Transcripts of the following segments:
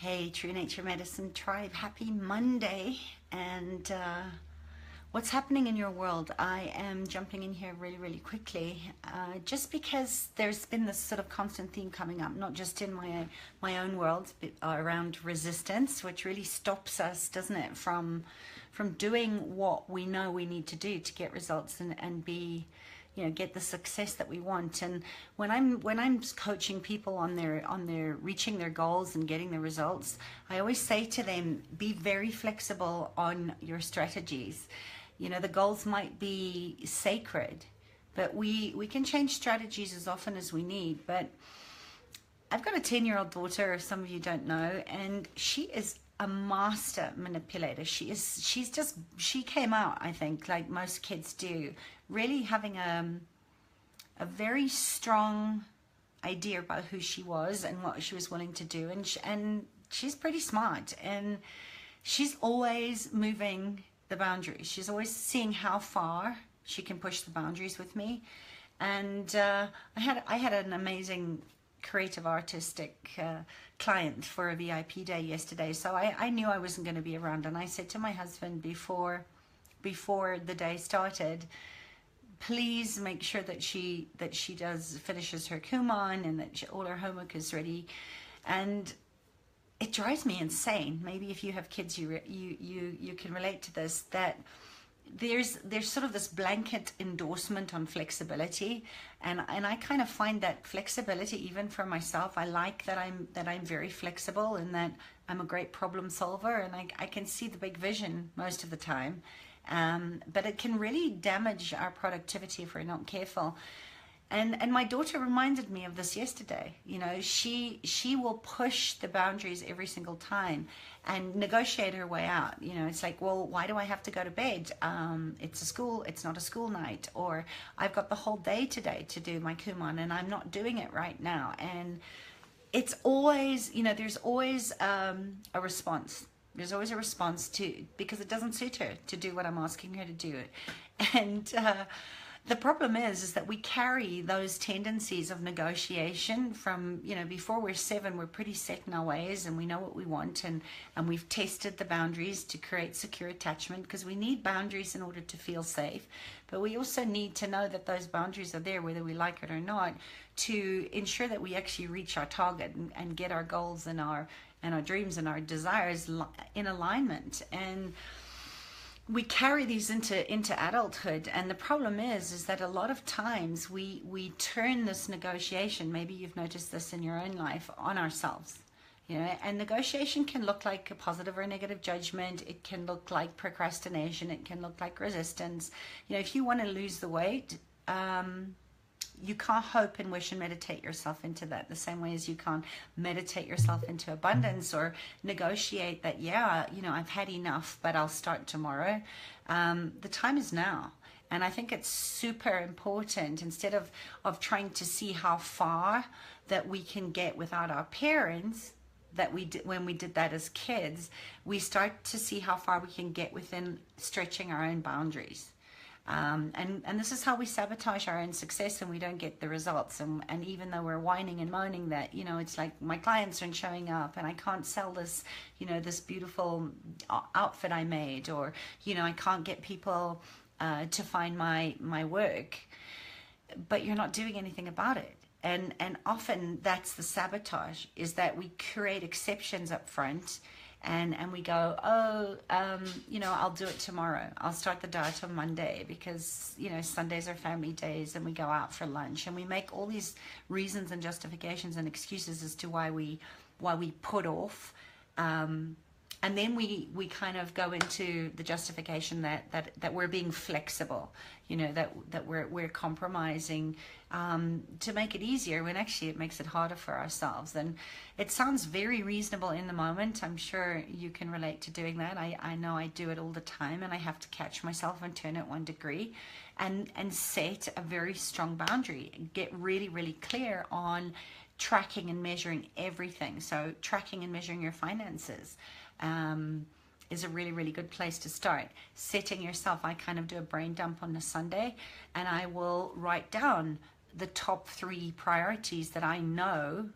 Hey, True Nature Medicine Tribe, happy Monday. And what's happening in your world? I am jumping in here really quickly, just because there's been this sort of constant theme coming up, not just in my own world, but around resistance, which really stops us, doesn't it, from doing what we know we need to do to get results and be, get the success that we want. And when I'm coaching people on their reaching their goals and getting the results, I always say to them, be very flexible on your strategies. The goals might be sacred, but we can change strategies as often as we need. But I've got a 10-year-old daughter, if some of you don't know, and she is a master manipulator. She came out, I think, like most kids do, really having a very strong idea about who she was and what she was willing to do, and she's pretty smart, and she's always moving the boundaries. She's always seeing how far she can push the boundaries with me. And I had an amazing creative artistic client for a VIP day yesterday, so I knew I wasn't going to be around, and I said to my husband before the day started, please make sure that she finishes her Kumon and that all her homework is ready. And it drives me insane. Maybe if you have kids, you can relate to this, that there's sort of this blanket endorsement on flexibility, and I kind of find that flexibility, even for myself, I like that I'm very flexible, and that I'm a great problem solver, and I can see the big vision most of the time. But it can really damage our productivity if we're not careful. And my daughter reminded me of this yesterday. She will push the boundaries every single time and negotiate her way out. It's like, well, why do I have to go to bed? It's not a school night, or I've got the whole day today to do my Kumon and I'm not doing it right now. And it's always, there's always a response. There's always a response because it doesn't suit her to do what I'm asking her to do. And the problem is that we carry those tendencies of negotiation from, before we're 7, we're pretty set in our ways and we know what we want, and we've tested the boundaries to create secure attachment, because we need boundaries in order to feel safe. But we also need to know that those boundaries are there, whether we like it or not, to ensure that we actually reach our target and get our goals and our dreams and our desires in alignment. And we carry these into adulthood, and the problem is that a lot of times we turn this negotiation, maybe you've noticed this in your own life, on ourselves. And negotiation can look like a positive or a negative judgment. It can look like procrastination. It can look like resistance. If you want to lose the weight, you can't hope and wish and meditate yourself into that the same way as you can't meditate yourself into abundance, or negotiate that, I've had enough, but I'll start tomorrow. The time is now. And I think it's super important, instead of trying to see how far that we can get without our parents, that we did when we did that as kids, we start to see how far we can get within stretching our own boundaries. And this is how we sabotage our own success, and we don't get the results. And even though we're whining and moaning that, it's like my clients aren't showing up and I can't sell this, this beautiful outfit I made, or, I can't get people to find my work, but you're not doing anything about it. And often that's the sabotage, is that we create exceptions up front. And we go, I'll do it tomorrow. I'll start the diet on Monday because, Sundays are family days, and we go out for lunch, and we make all these reasons and justifications and excuses as to why we put off. And then we kind of go into the justification that we're being flexible, that we're compromising to make it easier, when actually it makes it harder for ourselves. And it sounds very reasonable in the moment. I'm sure you can relate to doing that. I know I do it all the time, and I have to catch myself and turn it 1 degree and set a very strong boundary and get really clear on tracking and measuring everything. So tracking and measuring your finances is a really good place to start. Setting yourself, I kind of do a brain dump on a Sunday, and I will write down the top 3 priorities that I know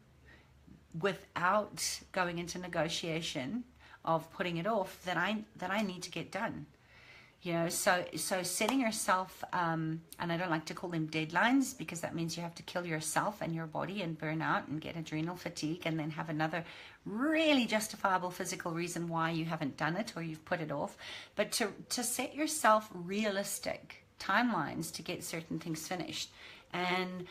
without going into negotiation of putting it off that I need to get done. You know, so setting yourself, and I don't like to call them deadlines, because that means you have to kill yourself and your body and burn out and get adrenal fatigue, and then have another really justifiable physical reason why you haven't done it or you've put it off. But to set yourself realistic timelines to get certain things finished, and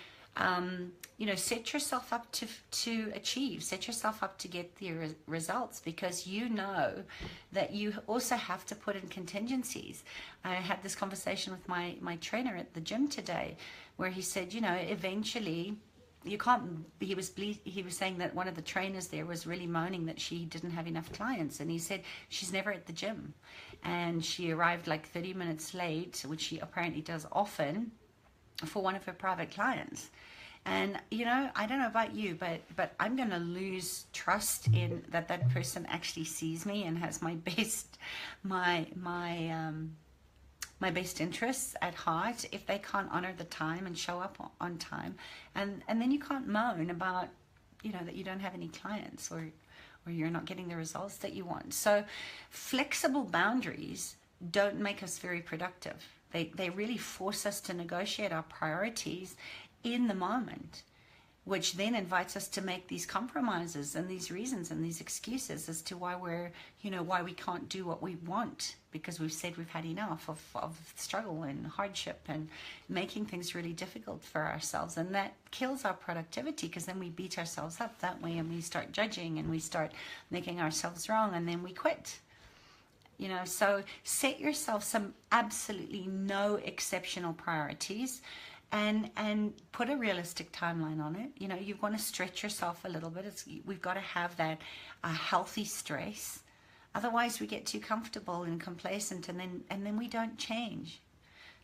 you know, set yourself up to achieve, set yourself up to get the results, because you know that you also have to put in contingencies. I had this conversation with my trainer at the gym today, where he said, you know, eventually you can't, he was saying that one of the trainers there was really moaning that she didn't have enough clients, and he said she's never at the gym, and she arrived like 30 minutes late, which she apparently does often, for one of her private clients. And you know, I don't know about you, but I'm going to lose trust in that person actually sees me and has my best best interests at heart, if they can't honor the time and show up on time. And then you can't moan about, you know, that you don't have any clients, or you're not getting the results that you want. So flexible boundaries don't make us very productive. They really force us to negotiate our priorities in the moment, which then invites us to make these compromises and these reasons and these excuses as to why why we can't do what we want, because we've said we've had enough of struggle and hardship and making things really difficult for ourselves. And that kills our productivity, because then we beat ourselves up that way, and we start judging and we start making ourselves wrong, and then we quit. You know, so set yourself some absolutely no exceptional priorities, and put a realistic timeline on it. You know, you want to stretch yourself a little bit. We've got to have that healthy stress. Otherwise, we get too comfortable and complacent, and then we don't change.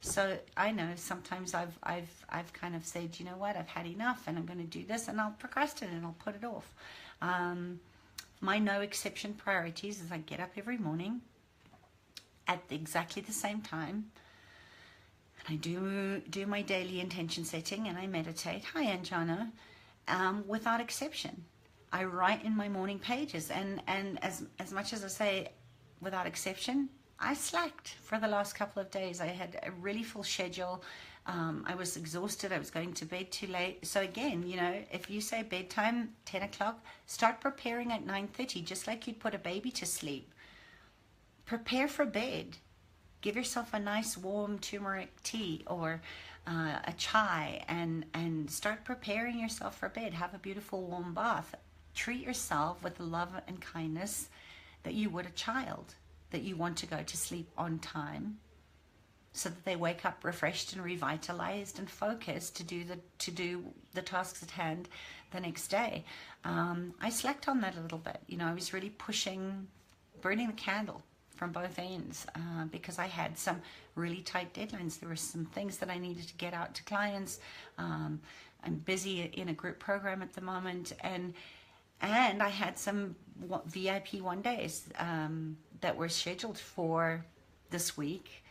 So I know sometimes I've kind of said, you know what, I've had enough, and I'm going to do this, and I'll procrastinate and I'll put it off. My no exception priorities is I get up every morning at exactly the same time. I do my daily intention setting, and I meditate. Hi, Anjana. Without exception, I write in my morning pages, and as much as I say without exception, I slacked for the last couple of days. I had a really full schedule. I was exhausted. I was going to bed too late. So again, you know, if you say bedtime 10 o'clock, start preparing at 9:30, just like you'd put a baby to sleep. Prepare for bed. Give yourself a nice warm turmeric tea or a chai, and start preparing yourself for bed. Have a beautiful warm bath. Treat yourself with the love and kindness that you would a child, that you want to go to sleep on time, so that they wake up refreshed and revitalized and focused to do the tasks at hand the next day. I slacked on that a little bit. You know, I was really burning the candle from both ends, because I had some really tight deadlines. There were some things that I needed to get out to clients. I'm busy in a group program at the moment, and I had some VIP one days that were scheduled for this week.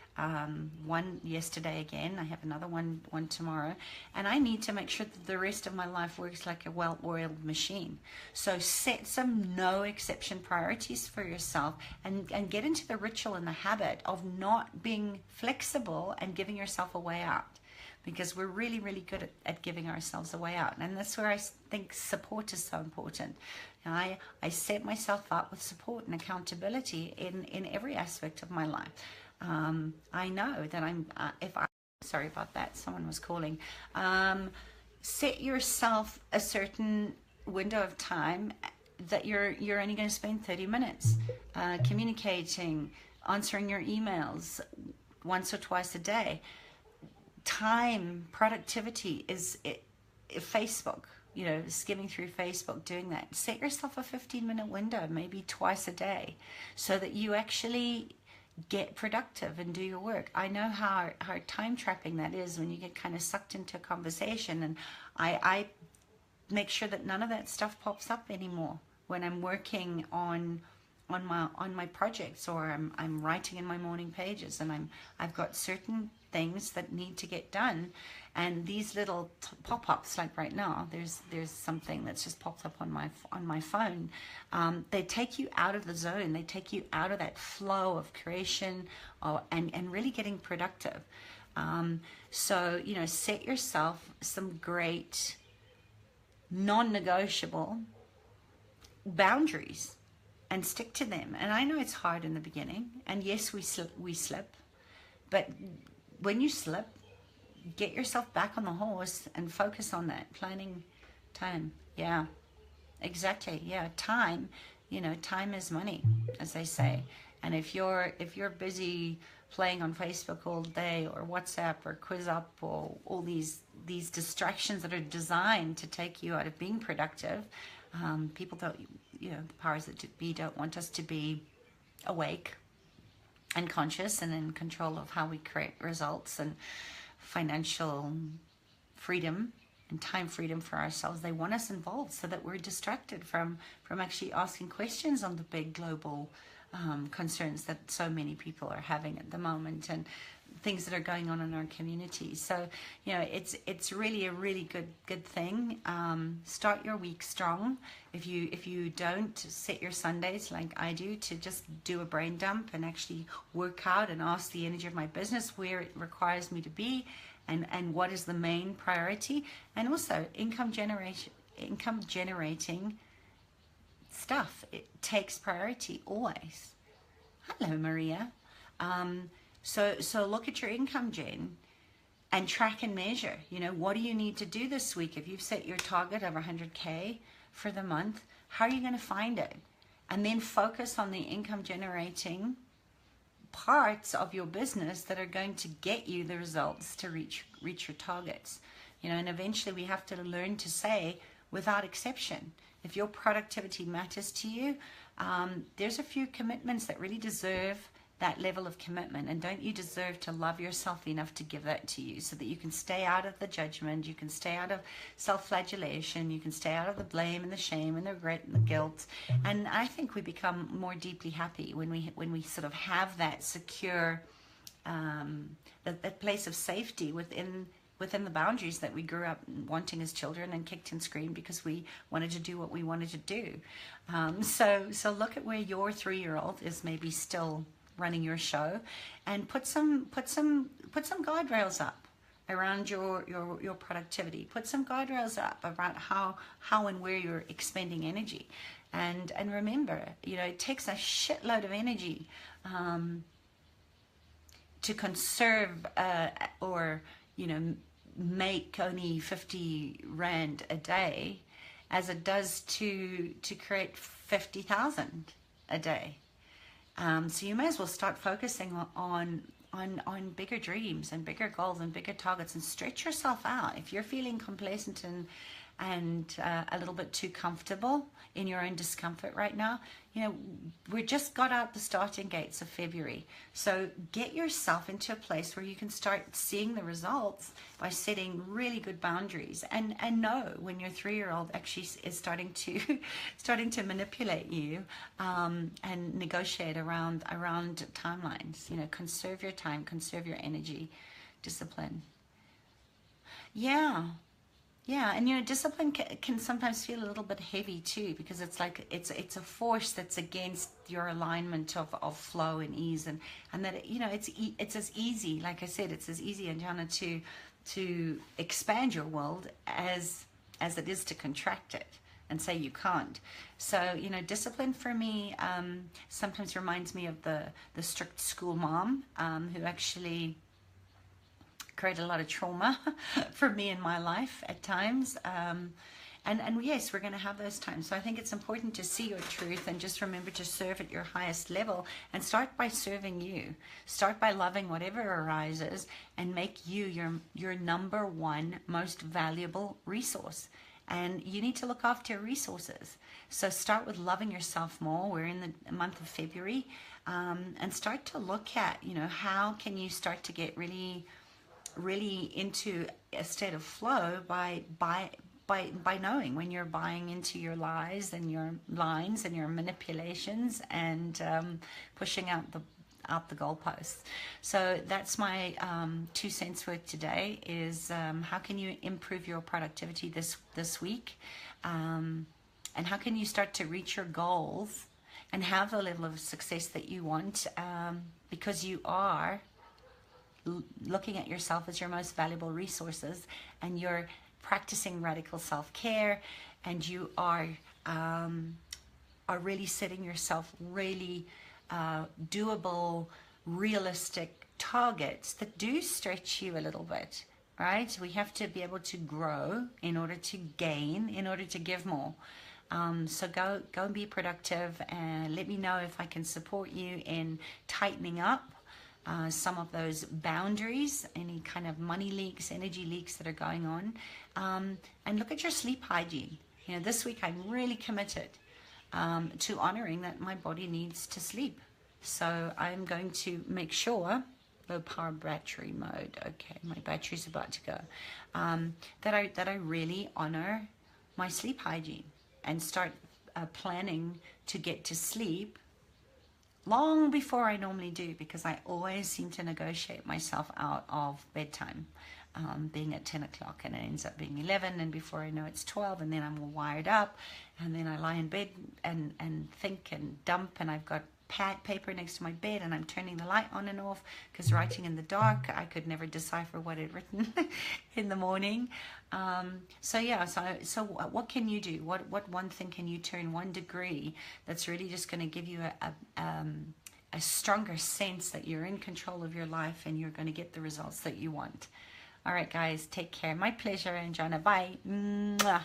One yesterday again. I have another one tomorrow, and I need to make sure that the rest of my life works like a well-oiled machine. So set some no exception priorities for yourself, and get into the ritual and the habit of not being flexible and giving yourself a way out, because we're really, really good at giving ourselves a way out. And that's where I think support is so important. And I set myself up with support and accountability in every aspect of my life. I know that sorry about that, someone was calling. Set yourself a certain window of time that you're only going to spend 30 minutes communicating, answering your emails once or twice a day. Time, productivity is Facebook, you know, skimming through Facebook, doing that. Set yourself a 15-minute window, maybe twice a day, so that you actually get productive and do your work. I know how time trapping that is when you get kind of sucked into a conversation, and I make sure that none of that stuff pops up anymore when I'm working on on my projects, or I'm writing in my morning pages, and I've got certain things that need to get done. And these little pop-ups, like right now, there's something that's just popped up on my phone. They take you out of the zone. They take you out of that flow of creation, and really getting productive. So, you know, set yourself some great non-negotiable boundaries and stick to them. And I know it's hard in the beginning, and yes, we slip, but when you slip, get yourself back on the horse and focus on that planning time. Yeah, exactly. Yeah, time, you know, time is money, as they say. And if you're busy playing on Facebook all day, or WhatsApp, or Quiz Up, or all these distractions that are designed to take you out of being productive, people don't, you know, the powers that be don't want us to be awake and conscious and in control of how we create results and financial freedom and time freedom for ourselves. They want us involved so that we're distracted from actually asking questions on the big global concerns that so many people are having at the moment, and things that are going on in our community. So, you know, it's really a really good thing. Start your week strong. If you don't, set your Sundays like I do to just do a brain dump and actually work out and ask the energy of my business where it requires me to be, and what is the main priority, and also income generating stuff. It takes priority always. Hello, Maria. So look at your income gen and track and measure. You know, what do you need to do this week? If you've set your target of 100K for the month, how are you going to find it? And then focus on the income generating parts of your business that are going to get you the results to reach your targets. You know, and eventually we have to learn to say, without exception, if your productivity matters to you, there's a few commitments that really deserve that level of commitment. And don't you deserve to love yourself enough to give that to you, so that you can stay out of the judgment, you can stay out of self-flagellation, you can stay out of the blame and the shame and the regret and the guilt. And I think we become more deeply happy when we sort of have that secure, that place of safety within the boundaries that we grew up wanting as children and kicked and screamed because we wanted to do what we wanted to do. So look at where your 3-year-old is maybe still running your show, and put some guardrails up around your productivity. Put some guardrails up around how and where you're expending energy. And remember, you know, it takes a shitload of energy to conserve or, you know, make only 50 Rand a day as it does to create 50,000 a day. So you may as well start focusing on bigger dreams and bigger goals and bigger targets, and stretch yourself out. If you're feeling complacent and a little bit too comfortable in your own discomfort right now, you know, we just got out the starting gates of February. So get yourself into a place where you can start seeing the results by setting really good boundaries, and know when your 3-year-old actually is starting to manipulate you, and negotiate around timelines. You know, conserve your time, conserve your energy, discipline. Yeah, and you know, discipline can sometimes feel a little bit heavy too, because it's like it's a force that's against your alignment of flow and ease, and that, you know, it's as easy, like I said, it's as easy, Anjana, to expand your world as it is to contract it and say you can't. So, you know, discipline for me sometimes reminds me of the strict school mom who actually created a lot of trauma for me in my life at times. And yes, we're going to have those times. So I think it's important to see your truth and just remember to serve at your highest level, and start by serving you. Start by loving whatever arises, and make you your number one most valuable resource. And you need to look after your resources. So start with loving yourself more. We're in the month of February, and start to look at, you know, how can you start to get really into a state of flow by by knowing when you're buying into your lies and your lines and your manipulations, and pushing out the goalposts. So that's my 2 cents worth today. Is how can you improve your productivity this week, and how can you start to reach your goals and have the level of success that you want, because you are looking at yourself as your most valuable resources, and you're practicing radical self-care, and you are really setting yourself really doable, realistic targets that do stretch you a little bit, right? We have to be able to grow in order to gain, in order to give more. So go and be productive, and let me know if I can support you in tightening up some of those boundaries, any kind of money leaks, energy leaks that are going on. And look at your sleep hygiene. You know, this week I'm really committed to honoring that my body needs to sleep. So I'm going to make sure, low power battery mode, okay, my battery's about to go, that I really honor my sleep hygiene and start planning to get to sleep long before I normally do, because I always seem to negotiate myself out of bedtime, being at 10 o'clock, and it ends up being 11, and before I know it's 12, and then I'm all wired up, and then I lie in bed and think and dump, and I've got paper next to my bed, and I'm turning the light on and off, because writing in the dark, I could never decipher what I'd written in the morning. So what can you do? What one thing can you turn 1 degree that's really just going to give you a stronger sense that you're in control of your life, and you're going to get the results that you want? All right, guys, take care. My pleasure, Anjana. Bye. Mwah.